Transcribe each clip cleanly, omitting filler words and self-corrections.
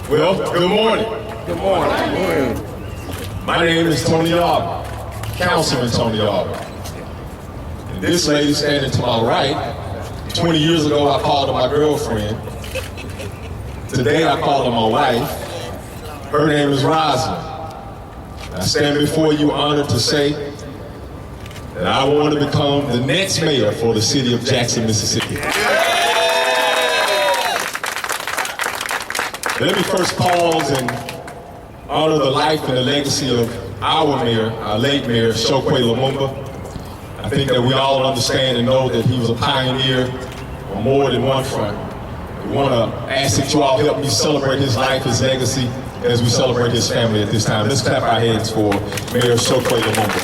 Well, good morning. Good morning. My name is Tony Yarber, Councilman Tony Yarber. And this lady standing to my right, 20 years ago I called her my girlfriend. Today I call her my wife. Her name is Rosalyn. I stand before you honored to say that I want to become the next mayor for the city of Jackson, Mississippi. Let me first pause and honor the life and the legacy of our mayor, our late mayor, Chokwe Lumumba. I think that we all understand and know that he was a pioneer on more than one front. We want to ask that you all help me celebrate his life, his legacy, as we celebrate his family at this time. Let's clap our hands for Mayor Chokwe Lumumba.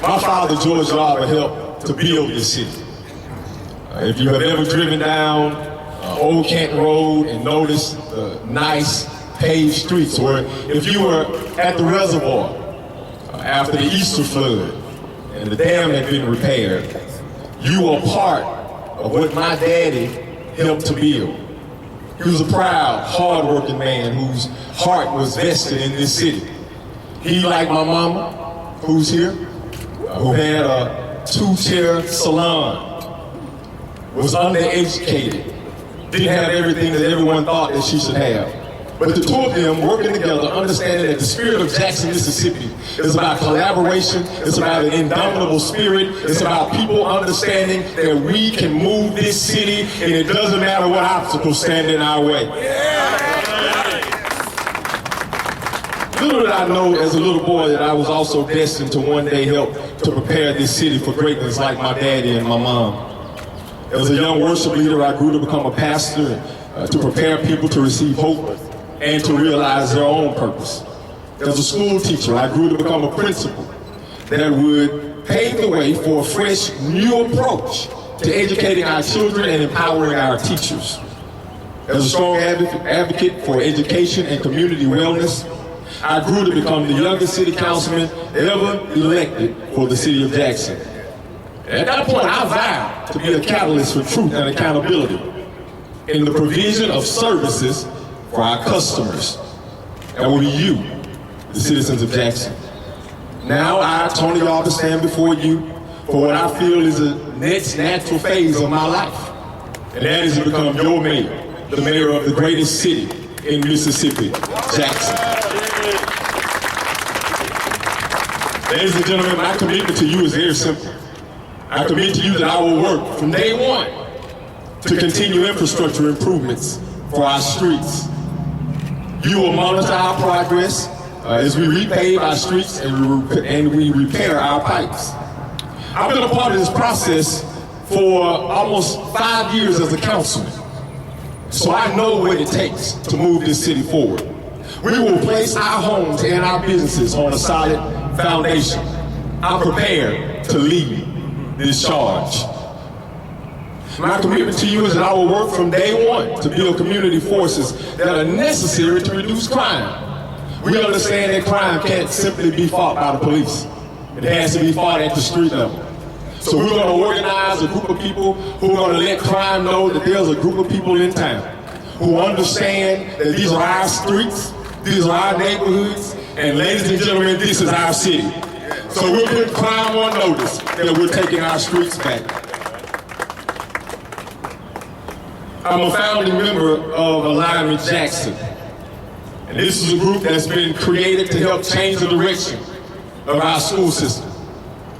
My father, George Yarber, helped to build this city. If you have ever driven down Old Canton Road and noticed the nice paved streets, or if you were at the reservoir after the Easter flood and the dam had been repaired, you were part of what my daddy helped to build. He was a proud, hard-working man whose heart was vested in this city. He, like my mama, who's here, who had a two-tier salon, was undereducated, didn't have everything that everyone thought that she should have. But the two of them working together, understanding that the spirit of Jackson, Mississippi is about collaboration, it's about an indomitable spirit, it's about people understanding that we can move this city and it doesn't matter what obstacles stand in our way. Little did I know as a little boy that I was also destined to one day help to prepare this city for greatness like my daddy and my mom. As a young worship leader, I grew to become a pastor to prepare people to receive hope and to realize their own purpose. As a school teacher, I grew to become a principal that would pave the way for a fresh, new approach to educating our children and empowering our teachers. As a strong advocate for education and community wellness, I grew to become the youngest city councilman ever elected for the city of Jackson. At that point, I vowed to be a catalyst for truth and accountability in the provision of services for our customers. That will be you, the citizens of Jackson. Now I, Tony Yarber, stand before you for what I feel is the next natural phase of my life. And that is to become your mayor, the mayor of the greatest city in Mississippi, Jackson. Ladies and gentlemen, my commitment to you is very simple. I commit to you that I will work from day one to continue infrastructure improvements for our streets. You will monitor our progress as we repave our streets and we repair our pipes. I've been a part of this process for almost 5 years as a councilman, so I know what it takes to move this city forward. We will place our homes and our businesses on a solid foundation. I'm prepared to lead this charge. My commitment to you is that I will work from day one to build community forces that are necessary to reduce crime. We understand that crime can't simply be fought by the police. It has to be fought at the street level. So we're going to organize a group of people who are going to let crime know that there's a group of people in town who understand that these are our streets, these are our neighborhoods, and ladies and gentlemen, this is our city. So we'll put crime on notice that we're taking our streets back. I'm a founding member of Alignment Jackson. And this is a group that's been created to help change the direction of our school system.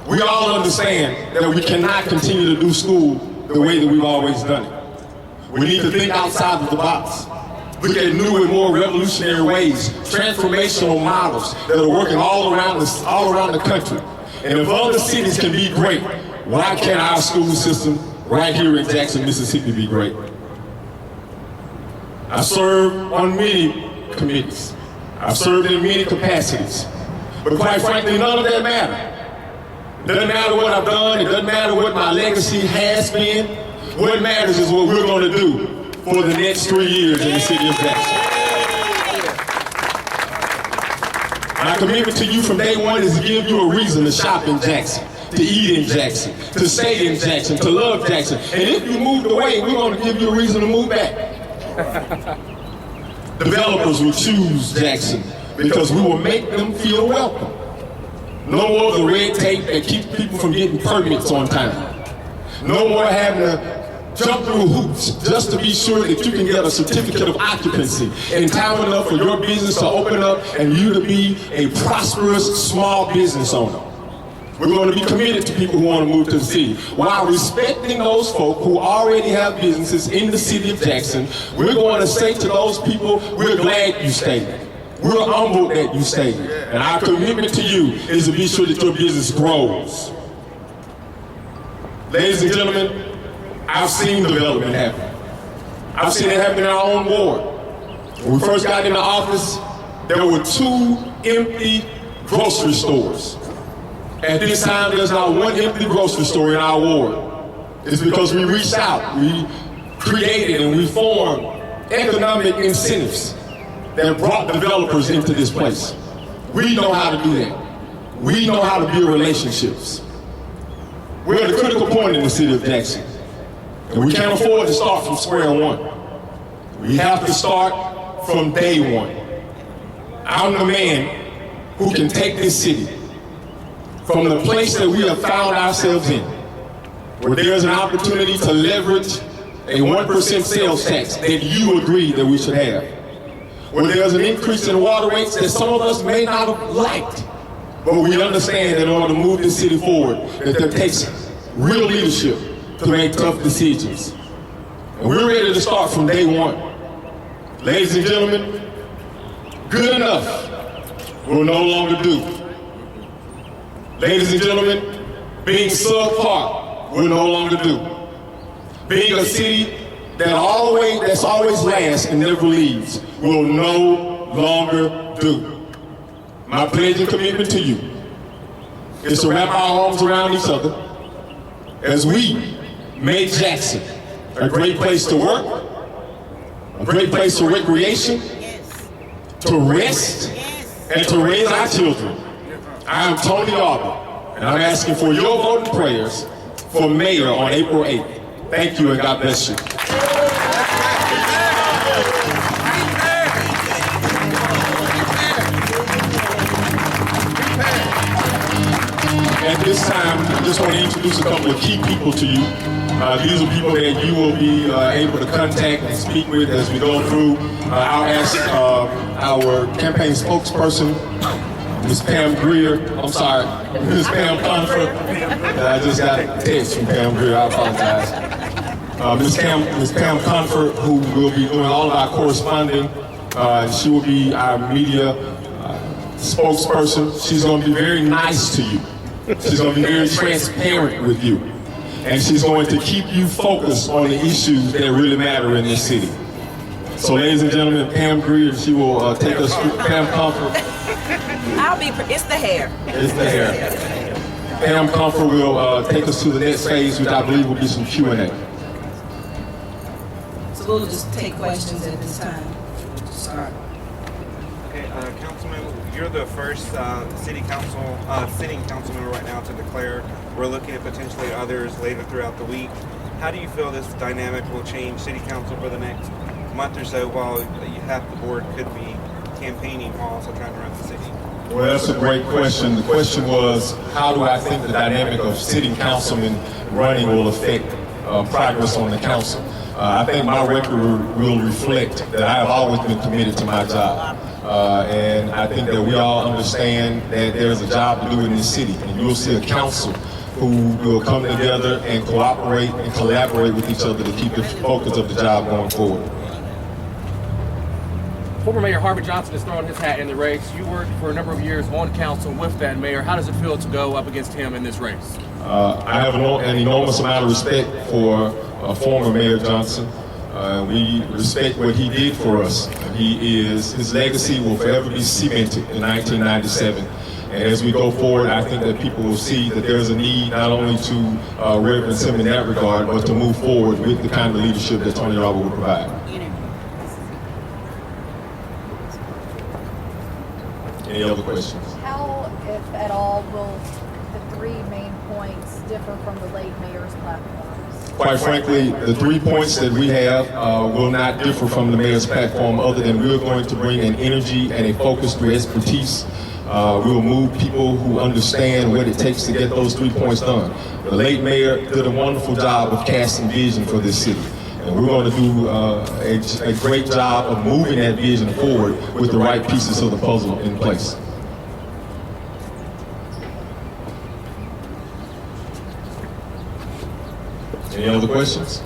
We all understand that we cannot continue to do school the way that we've always done it. We need to think outside of the box. Look at new and more revolutionary ways, transformational models that are working all around the country. And if other cities can be great, why can't our school system right here in Jackson, Mississippi be great? I serve on many committees. I've served in many capacities. But quite frankly, none of that matters. It doesn't matter what I've done. It doesn't matter what my legacy has been. What matters is what we're going to do for the next 3 years in the city of Jackson. My commitment to you from day one is to give you a reason to shop in Jackson, to eat in Jackson, to stay in Jackson, to love Jackson. And if you moved away, we're going to give you a reason to move back. Developers will choose Jackson because we will make them feel welcome. No more of the red tape that keeps people from getting permits on time. No more having to jump through hoops just to be sure that you can get a certificate of occupancy in time enough for your business to open up and you to be a prosperous small business owner. We're going to be committed to people who want to move to the city while respecting those folk who already have businesses in the city of Jackson. We're going to say to those people, we're glad you stayed. We're humbled that you stayed. And our commitment to you is to be sure that your business grows. Ladies and gentlemen, I've seen development happen. I've seen it happen in our own ward. When we first got into office, there were 2 empty grocery stores. At this time, there's not one empty grocery store in our ward. It's because we reached out, we created and we formed economic incentives that brought developers into this place. We know how to do that. We know how to build relationships. We're at a critical point in the city of Jackson. And we can't afford to start from square one. We have to start from day one. I'm the man who can take this city from the place that we have found ourselves in, where there's an opportunity to leverage a 1% sales tax that you agree that we should have, where there's an increase in water rates that some of us may not have liked, but we understand that in order to move this city forward, that there takes real leadership to make tough decisions. And we're ready to start from day one. Ladies and gentlemen, good enough will no longer do. Ladies and gentlemen, being subpar will no longer do. Being a city that's always last and never leaves will no longer do. My pledge and commitment to you is to wrap our arms around each other as we make Jackson a great place to work, a great place for recreation, to rest, and to raise our children. I am Tony Yarber, and I'm asking for your vote and prayers for mayor on April 8th. Thank you and God bless you. At this time, I just want to introduce a couple of key people to you. These are people that you will be able to contact and speak with as we go through. I'll ask our campaign spokesperson, Ms. Pam Greer, Ms. Pam Confer. I just got a text from Pam Greer, I apologize. Ms. Pam Confer, who will be doing all of our corresponding. She will be our media spokesperson. She's going to be very nice to you. She's going to be very transparent with you. And she's going to keep you focused on the issues that really matter in this city. So ladies and gentlemen, Pam Greer, she will take us through. Pam Comfort. It's the hair. It's the hair. Pam Comfort will take us to the next phase, which I believe will be some Q&A. So we'll just take questions at this time. Start. Okay, Councilman, you're the first sitting councilman right now to declare. We're looking at potentially others later throughout the week. How do you feel this dynamic will change city council for the next month or so while half the board could be campaigning while also trying to run the city? Well, that's a great question. The question was, how do I think the dynamic of sitting councilmen running will affect progress on the council? I think my record will reflect that I have always been committed to my job. And I think that we all understand that there's a job to do in this city. And you'll see a council who will come together and cooperate and collaborate with each other to keep the focus of the job going forward. Former Mayor Harvey Johnson is throwing his hat in the race. You worked for a number of years on council with that mayor. How does it feel to go up against him in this race? I have an enormous amount of respect for former Mayor Johnson. We respect what he did for us. His legacy will forever be cemented in 1997. And as we go forward, I think that people will see that there's a need not only to reverence him in that regard, but to move forward with the kind of leadership that Tony Yarber will provide. Any other questions? How, if at all, will the three main points differ from the late mayor's platforms? Quite frankly, the 3 points that we have will not differ from the mayor's platform, other than we're going to bring an energy and a focus through expertise. We will move people who understand what it takes to get those 3 points done. The late mayor did a wonderful job of casting vision for this city. And we're going to do a great job of moving that vision forward with the right pieces of the puzzle in place. Any other questions?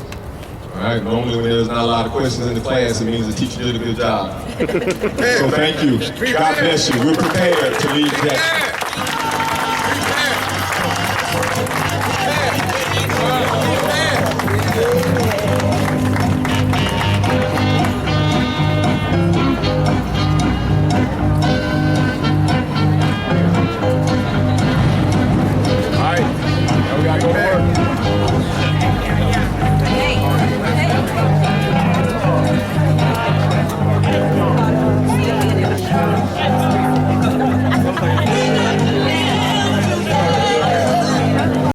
All right, normally when there's not a lot of questions in the class, it means the teacher did a good job. So thank you. God bless you. We're prepared to lead that.